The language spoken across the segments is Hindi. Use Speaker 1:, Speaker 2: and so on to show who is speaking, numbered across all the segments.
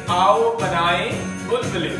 Speaker 1: आओ बनाएं बुलबुलें।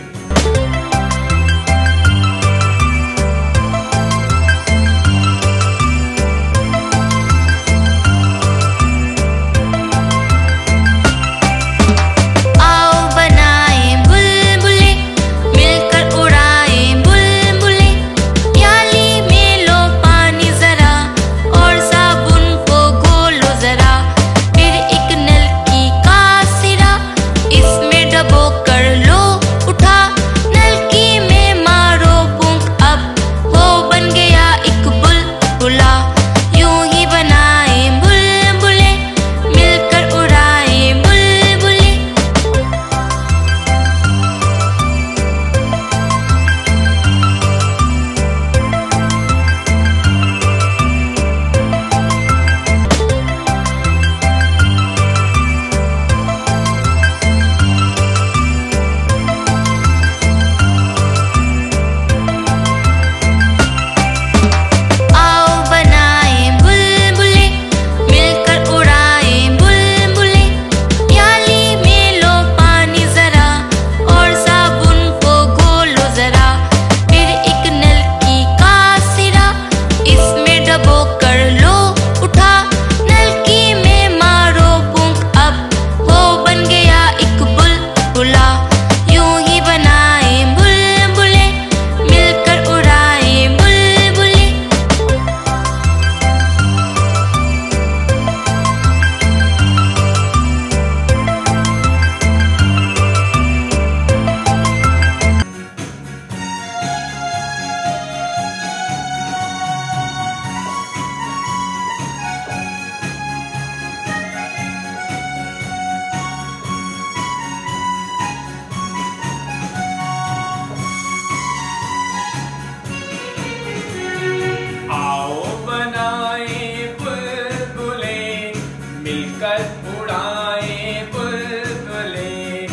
Speaker 2: मिलकर उड़ाए बुलबुलें,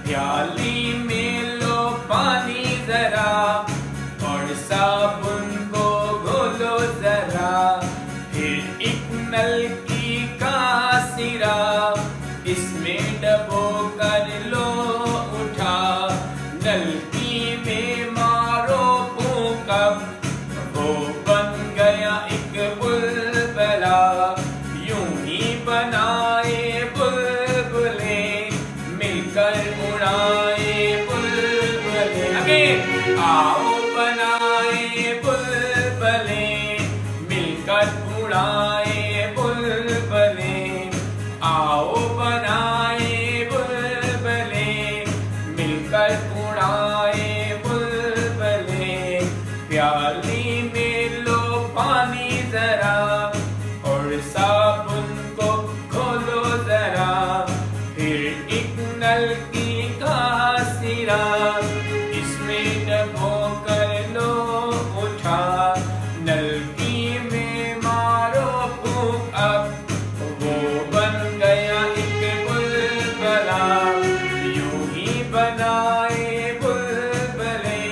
Speaker 2: प्याली में लो पानी जरा और साबुन को घोलो जरा, फिर एक नलकी का सिरा इसमें डबो कर लो उठा, नलकी में मारो फूंक वो बन गया एक बुलबुला। यूं ही बनाए बुलबुलें, मिलकर उड़ाए बुलबुलें। अगेन आओ बनाए बुलबुलें, मिलकर उड़ाए बुलबुलें। आओ बनाए बुलबुलें, मिलकर उड़ाए बुलबुलें। प्याली में लो पानी जरा और साबुन को खोलो जरा, फिर एक नलकी का सिरा इसमें डबो कर लो उठा, नलकी में मारो फूंक अब वो बन गया एक बुलबुला। यूं ही बनाए बुलबुलें,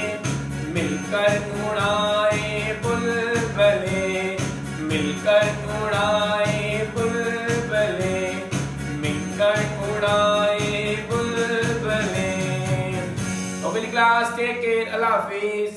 Speaker 2: मिलकर उड़ाए बुलबुलें, मिलकर उड़ाए बुलबुलें, मिलकर उड़ाए बुलबुलें। ओके क्लास, टेक केयर, अल्लाह हाफिज।